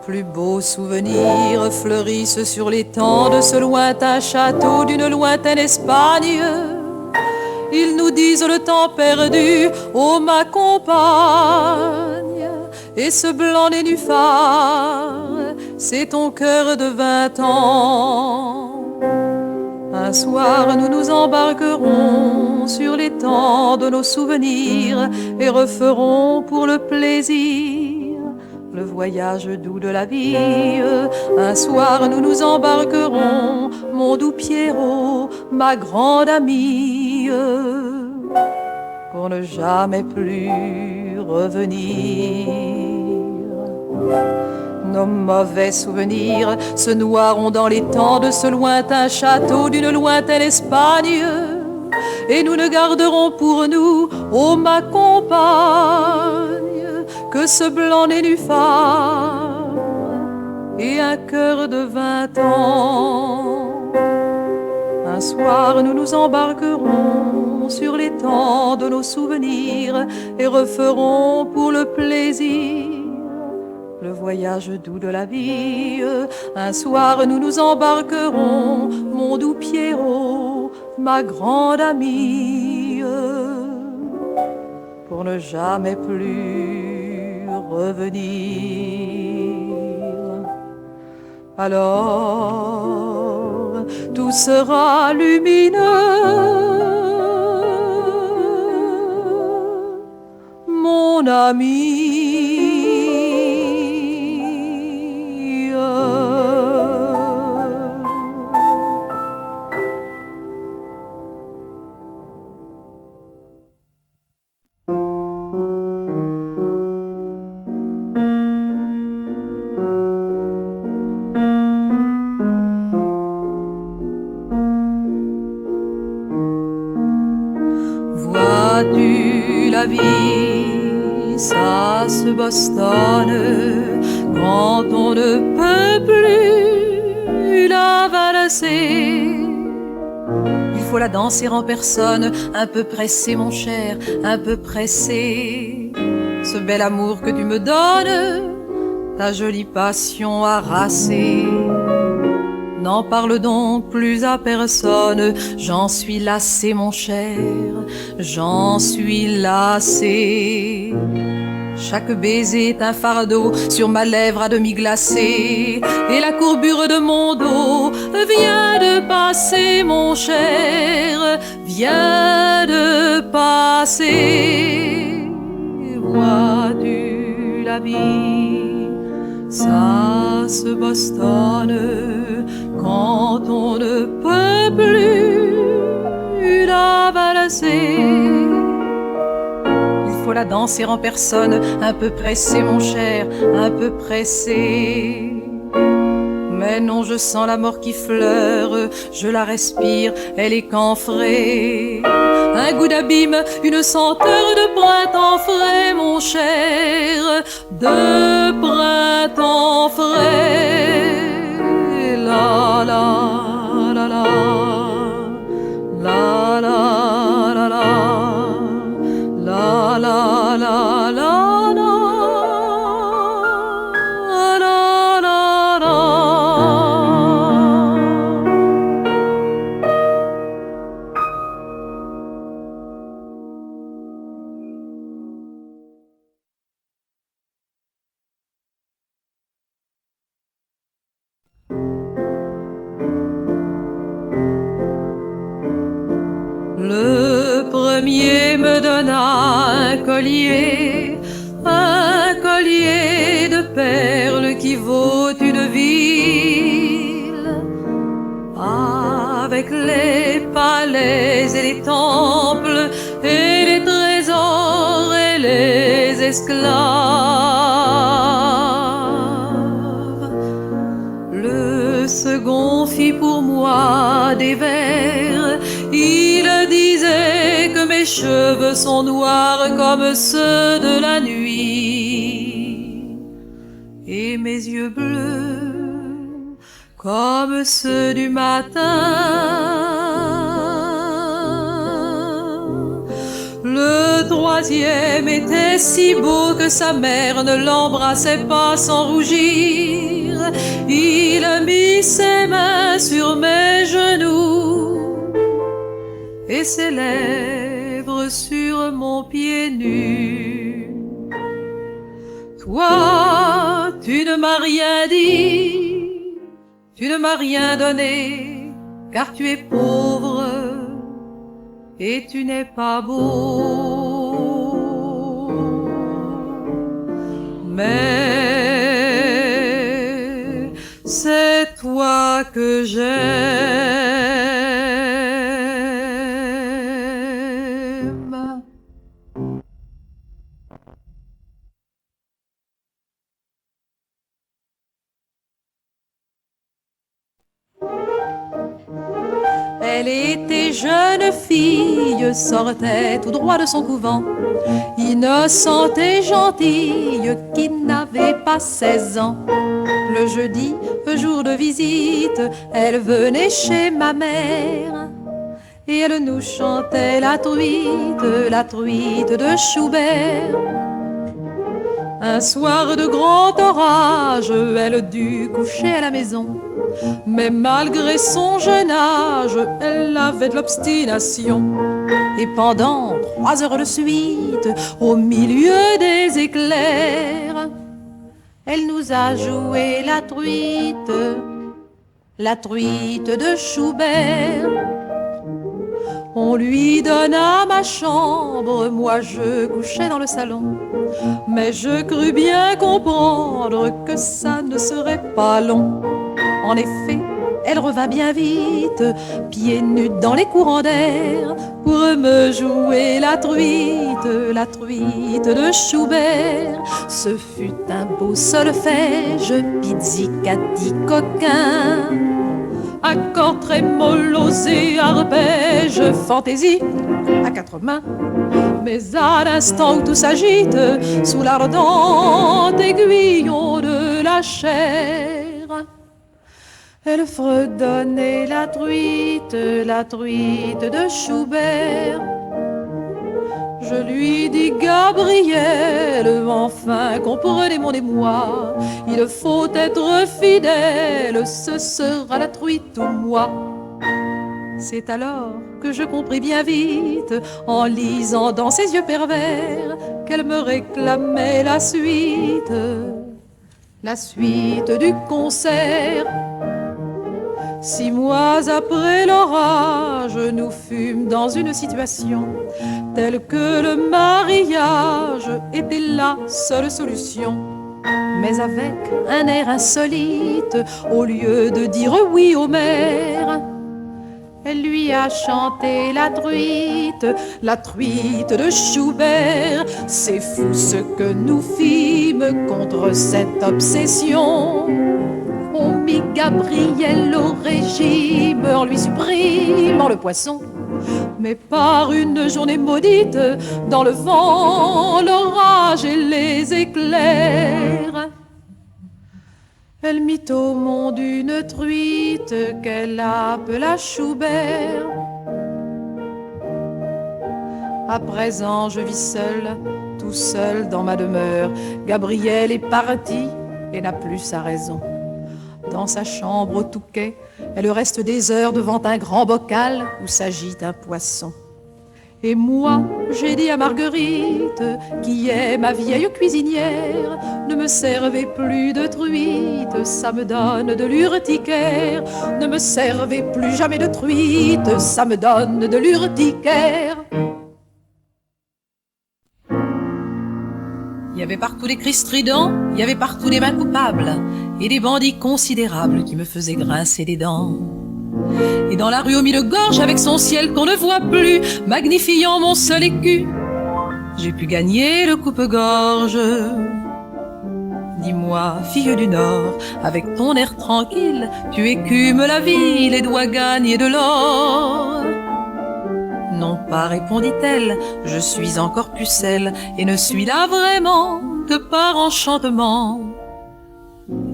plus beaux souvenirs fleurissent sur l'étang de ce lointain château d'une lointaine Espagne. Ils nous disent le temps perdu, ô ma compagne, et ce blanc nénuphar, c'est ton cœur de 20 ans. Un soir nous nous embarquerons sur l'étang de nos souvenirs et referons pour le plaisir le voyage doux de la vie. Un soir nous nous embarquerons, mon doux Pierrot, ma grande amie, pour ne jamais plus revenir. Nos mauvais souvenirs se noieront dans les temps de ce lointain château d'une lointaine Espagne, et nous ne garderons pour nous, ô ma compagne, que ce blanc nénuphar et un cœur de 20 ans. Un soir nous nous embarquerons sur l'étang de nos souvenirs et referons pour le plaisir le voyage doux de la vie. Un soir nous nous embarquerons, mon doux Pierrot, ma grande amie, pour ne jamais plus revenir. Alors tout sera lumineux, mon ami. Vois-tu la vie, ça se bastonne quand on ne peut plus la valser. Il faut la danser en personne, un peu pressé mon cher, un peu pressé. Ce bel amour que tu me donnes, ta jolie passion harassée. N'en parle donc plus à personne, j'en suis lassé mon cher, j'en suis lassé. Chaque baiser est un fardeau sur ma lèvre à demi glacée, et la courbure de mon dos vient de passer mon cher, vient de passer. Vois-tu la vie, ça se bastonne quand on ne peut plus la valser. Il faut la danser en personne, un peu pressé mon cher, un peu pressé. Mais non, je sens la mort qui fleure, je la respire, elle est camphrée. Un goût d'abîme, une senteur de printemps frais, mon cher, de printemps frais. La la la la, la la la la, la la la la. Le premier me donna un collier de perles qui vaut une ville, avec les palais et les temples et les trésors et les esclaves. Le second fit pour moi des vers, il disait que mes cheveux sont noirs comme ceux de la nuit, et mes yeux bleus comme ceux du matin. Le troisième était si beau que sa mère ne l'embrassait pas sans rougir. Il a mis ses mains sur mes genoux et ses lèvres sur mon pied nu. Toi, tu ne m'as rien dit, tu ne m'as rien donné, car tu es pauvre et tu n'es pas beau. Mais c'est toi que j'aime. Elle était jeune fille, sortait tout droit de son couvent, innocente et gentille, qui n'avait pas 16 ans. Le jeudi, jour de visite, elle venait chez ma mère et elle nous chantait la truite de Schubert. Un soir de grand orage, elle dut coucher à la maison. Mais malgré son jeune âge, elle avait de l'obstination. Et pendant 3 heures de suite, au milieu des éclairs, elle nous a joué la truite de Schubert. On lui donna ma chambre, moi je couchais dans le salon. Mais je crus bien comprendre que ça ne serait pas long. En effet, elle revint bien vite, pieds nus dans les courants d'air, pour me jouer la truite de Schubert. Ce fut un beau solfège, pizzicati coquin, accords trémolos et arpèges, fantaisie à 4 mains. Mais à l'instant où tout s'agite, sous l'ardent aiguillon de la chair, elle fredonnait la truite de Schubert. Je lui dis, Gabrielle, enfin comprenez mon émoi, il faut être fidèle, ce sera la truite ou moi. C'est alors que je compris bien vite, en lisant dans ses yeux pervers, qu'elle me réclamait la suite du concert. 6 mois après l'orage, nous fûmes dans une situation telle que le mariage était la seule solution. Mais avec un air insolite, au lieu de dire oui au maire, elle lui a chanté la truite de Schubert. C'est fou ce que nous fîmes contre cette obsession. On mit Gabriel au régime en lui supprimant le poisson. Mais par une journée maudite, dans le vent, l'orage et les éclairs, elle mit au monde une truite qu'elle appela Schubert. À présent, je vis seul, tout seul dans ma demeure. Gabriel est parti et n'a plus sa raison. Dans sa chambre au Touquet, elle reste des heures devant un grand bocal où s'agite un poisson. Et moi, j'ai dit à Marguerite, qui est ma vieille cuisinière, ne me servez plus de truite, ça me donne de l'urticaire. Ne me servez plus jamais de truite, ça me donne de l'urticaire. Il y avait partout des cris stridents, il y avait partout des mains coupables et des bandits considérables qui me faisaient grincer des dents. Et dans la rue au milieu de gorge, avec son ciel qu'on ne voit plus, magnifiant mon seul écu, j'ai pu gagner le coupe-gorge. Dis-moi, fille du Nord, avec ton air tranquille, tu écumes la ville et dois gagner de l'or. Non pas, répondit-elle, je suis encore pucelle et ne suis là vraiment que par enchantement.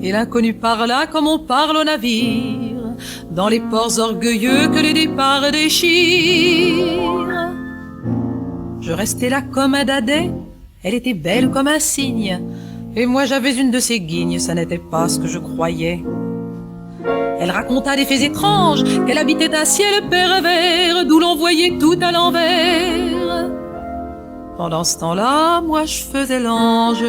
Et l'inconnu parla comme on parle au navire, dans les ports orgueilleux que les départs déchirent. Je restais là comme un dadais, elle était belle comme un cygne, et moi j'avais une de ces guignes, ça n'était pas ce que je croyais. Elle raconta des faits étranges, qu'elle habitait un ciel pervers, d'où l'on voyait tout à l'envers. Pendant ce temps-là, moi je faisais l'ange.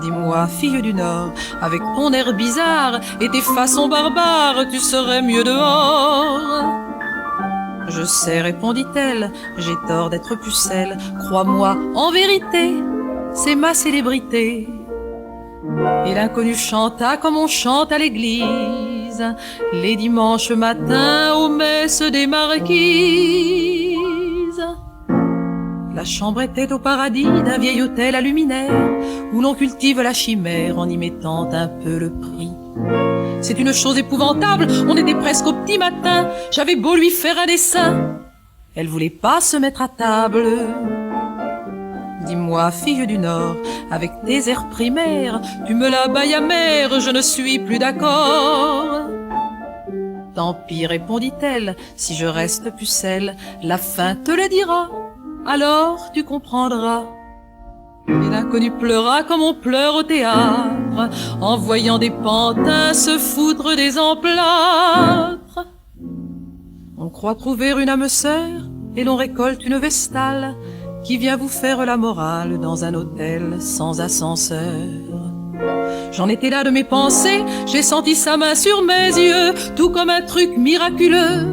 Dis-moi, fille du Nord, avec ton air bizarre et tes façons barbares, tu serais mieux dehors. Je sais, répondit-elle, j'ai tort d'être pucelle. Crois-moi, en vérité, c'est ma célébrité. Et l'inconnu chanta comme on chante à l'église, les dimanches matins aux messes des marquises. La chambre était au paradis d'un vieil hôtel à luminaire, où l'on cultive la chimère en y mettant un peu le prix. C'est une chose épouvantable, on était presque au petit matin, j'avais beau lui faire un dessin, elle voulait pas se mettre à table. Dis-moi, fille du Nord, avec tes airs primaires, tu me la bailles amère, je ne suis plus d'accord. Tant pis, répondit-elle, si je reste pucelle, la fin te le dira, alors tu comprendras. Et l'inconnu pleura comme on pleure au théâtre, en voyant des pantins se foutre des emplâtres. On croit trouver une âme sœur, et l'on récolte une vestale, qui vient vous faire la morale dans un hôtel sans ascenseur. J'en étais là de mes pensées, j'ai senti sa main sur mes yeux, tout comme un truc miraculeux.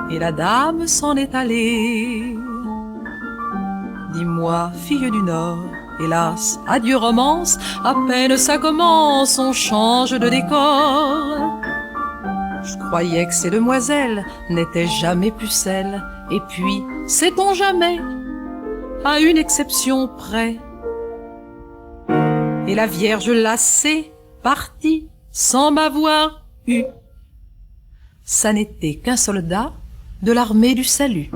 Et la dame s'en est allée. Dis-moi, fille du Nord, hélas, adieu romance, à peine ça commence, on change de décor. Je croyais que ces demoiselles n'étaient jamais pucelles, et puis, sait-on jamais, à une exception près. Et la Vierge lassée, partie, sans m'avoir eu. Ça n'était qu'un soldat de l'armée du salut.